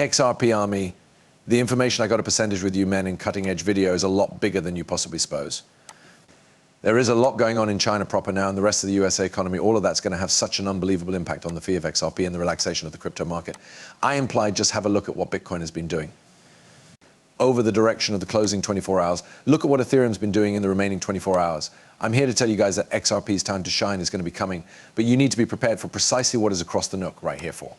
XRP army, the information I got a percentage with you men in cutting edge video is a lot bigger than you possibly suppose. There is a lot going on in China proper now and the rest of the USA economy. All of that's going to have such an unbelievable impact on the fee of XRP and the relaxation of the crypto market. I implied just have a look at what Bitcoin has been doing over the direction of the closing 24 hours. Look at what Ethereum's been doing in the remaining 24 hours. I'm here to tell you guys that XRP's time to shine is going to be coming, but you need to be prepared for precisely what is across the nook right here for.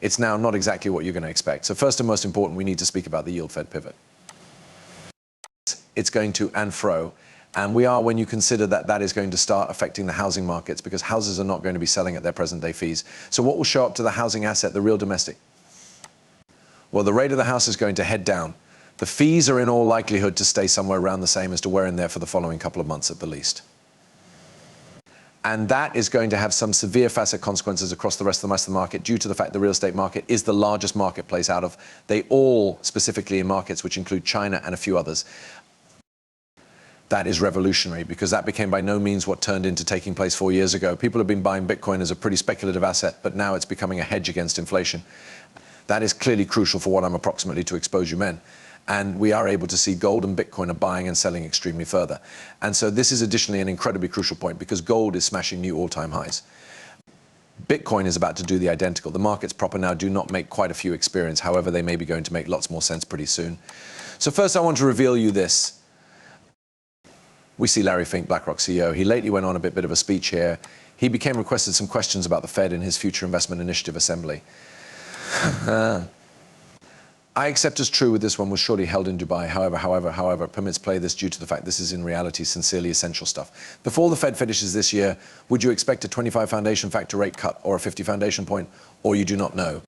It's now not exactly what you're going to expect. So first and most important, we need to speak about the yield Fed pivot. It's going to and fro, and we are when you consider that that is going to start affecting the housing markets because houses are not going to be selling at their present day fees. So what will show up to the housing asset, the real domestic? Well, the rate of the house is going to head down. The fees are in all likelihood to stay somewhere around the same as to where in there for the following couple of months at the least. And that is going to have some severe facet consequences across the rest of the market due to the fact the real estate market is the largest marketplace out of, they all specifically in markets which include China and a few others. That is revolutionary because that became by no means what turned into taking place 4 years ago. People have been buying Bitcoin as a pretty speculative asset, but now it's becoming a hedge against inflation. That is clearly crucial for what I'm approximately to expose you men. And we are able to see gold and Bitcoin are buying and selling extremely further. And so this is additionally an incredibly crucial point because gold is smashing new all-time highs. Bitcoin is about to do the identical. The markets proper now do not make quite a few experience. However, they may be going to make lots more sense pretty soon. So first I want to reveal you this. We see Larry Fink, BlackRock CEO. He lately went on a bit of a speech here. He became requested some questions about the Fed in his Future Investment Initiative Assembly. I accept as true with this one was surely held in Dubai. However, permits play this due to the fact this is in reality sincerely essential stuff. Before the Fed finishes this year, would you expect a 25 foundation factor rate cut or a 50 foundation point, or you do not know?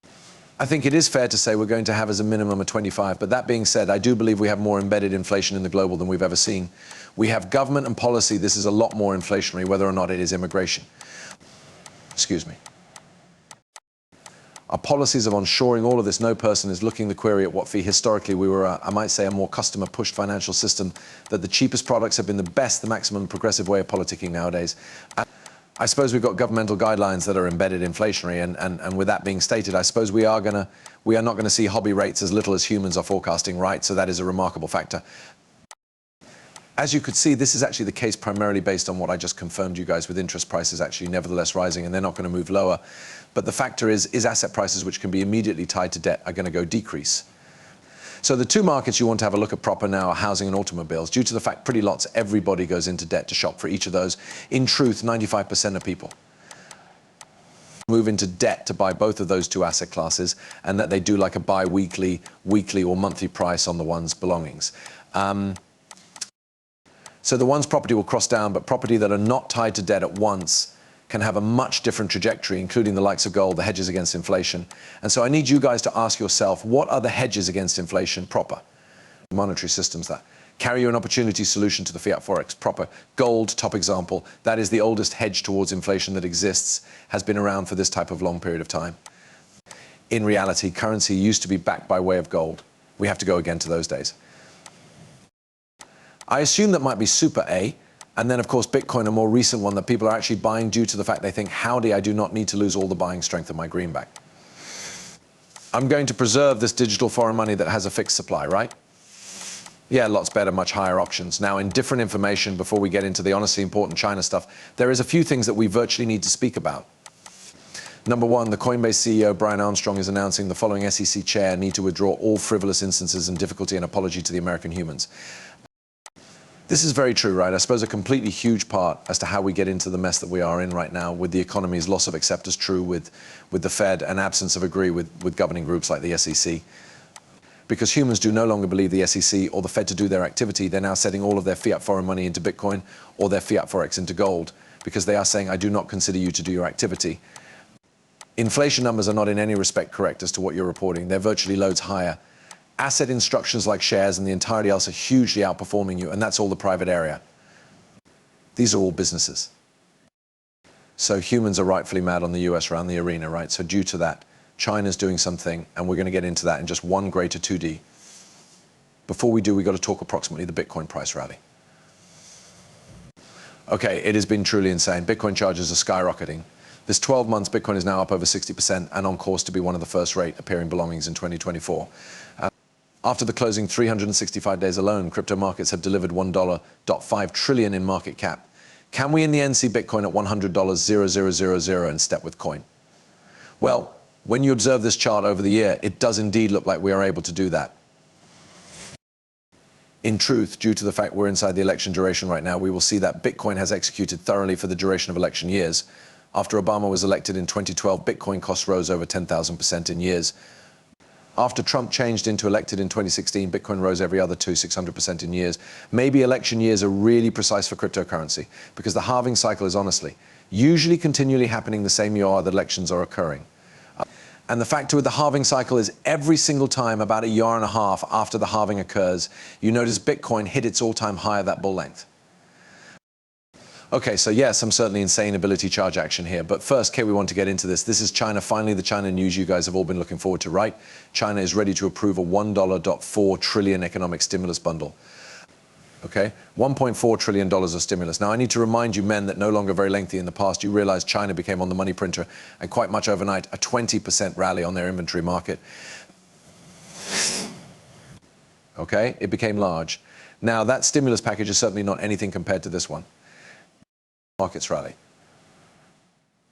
I think it is fair to say we're going to have as a minimum a 25, but that being said, I do believe we have more embedded inflation in the global than we've ever seen. We have government and policy, this is a lot more inflationary, whether or not it is immigration. Excuse me. Our policies of onshoring all of this, no person is looking the query at what fee. Historically, we were, I might say, a more customer-pushed financial system, that the cheapest products have been the best, the maximum progressive way of politicking nowadays. I suppose we've got governmental guidelines that are embedded inflationary, and with that being stated, I suppose we are not going to see hobby rates as little as humans are forecasting, right? So that is a remarkable factor. As you could see, this is actually the case primarily based on what I just confirmed you guys with interest prices actually nevertheless rising, and they're not going to move lower. But the factor is asset prices which can be immediately tied to debt are going to go decrease. So the two markets you want to have a look at proper now are housing and automobiles. Due to the fact pretty lots, everybody goes into debt to shop for each of those. In truth, 95% of people move into debt to buy both of those two asset classes, and that they do like a bi-weekly, weekly or monthly price on the one's belongings. So the one's property will cross down, but property that are not tied to debt at once can have a much different trajectory, including the likes of gold, the hedges against inflation. And so I need you guys to ask yourself, what are the hedges against inflation proper? Monetary systems that carry you an opportunity solution to the fiat forex proper. Gold, top example, that is the oldest hedge towards inflation that exists, has been around for this type of long period of time. In reality, currency used to be backed by way of gold. We have to go again to those days. I assume that might be super A, and then of course Bitcoin, a more recent one that people are actually buying due to the fact they think, howdy, I do not need to lose all the buying strength of my greenback. I'm going to preserve this digital foreign money that has a fixed supply, right? Yeah, lots better, much higher options. Now, in different information, before we get into the honestly important China stuff, there is a few things that we virtually need to speak about. Number one, the Coinbase CEO, Brian Armstrong, is announcing the following SEC chair need to withdraw all frivolous instances and difficulty and apology to the American humans. This is very true, right? I suppose a completely huge part as to how we get into the mess that we are in right now with the economy's loss of acceptance true with the Fed and absence of agree with governing groups like the SEC. Because humans do no longer believe the SEC or the Fed to do their activity, they're now setting all of their fiat foreign money into Bitcoin or their fiat forex into gold, because they are saying, I do not consider you to do your activity. Inflation numbers are not in any respect correct as to what you're reporting. They're virtually loads higher. Asset instructions like shares and the entirety else are hugely outperforming you, and that's all the private area. These are all businesses. So humans are rightfully mad on the US around the arena, right? So due to that, China's doing something, and we're going to get into that in just one greater 2D. Before we do, we've got to talk approximately the Bitcoin price rally. Okay, it has been truly insane. Bitcoin charges are skyrocketing. This 12 months, Bitcoin is now up over 60% and on course to be one of the first rate appearing belongings in 2024. After the closing 365 days alone, crypto markets have delivered $1.5 trillion in market cap. Can we in the end see Bitcoin at $100,000 and step with coin? Well, when you observe this chart over the year, it does indeed look like we are able to do that. In truth, due to the fact we're inside the election duration right now, we will see that Bitcoin has executed thoroughly for the duration of election years. After Obama was elected in 2012, Bitcoin costs rose over 10,000% in years. After Trump changed into elected in 2016, Bitcoin rose every other 600% in years. Maybe election years are really precise for cryptocurrency because the halving cycle is honestly, usually continually happening the same year that elections are occurring. And the factor with the halving cycle is every single time about a year and a half after the halving occurs, you notice Bitcoin hit its all-time high at that bull length. Okay, so yes, some certainly insane ability charge action here. But first, we want to get into this. This is China, finally the China news you guys have all been looking forward to, right? China is ready to approve a $1.4 trillion economic stimulus bundle. Okay, $1.4 trillion of stimulus. Now, I need to remind you men that no longer very lengthy in the past, you realize China became on the money printer and quite much overnight, a 20% rally on their inventory market. Okay, it became large. Now, that stimulus package is certainly not anything compared to this one. Markets rally.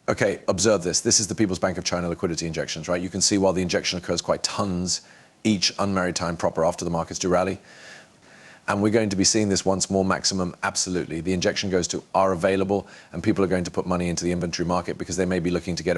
Okay, observe this. This is the People's Bank of China liquidity injections, right? You can see while the injection occurs quite tons each unmarried time proper after the markets do rally. And we're going to be seeing this once more maximum, absolutely. The injection goes to are available, and people are going to put money into the inventory market because they may be looking to get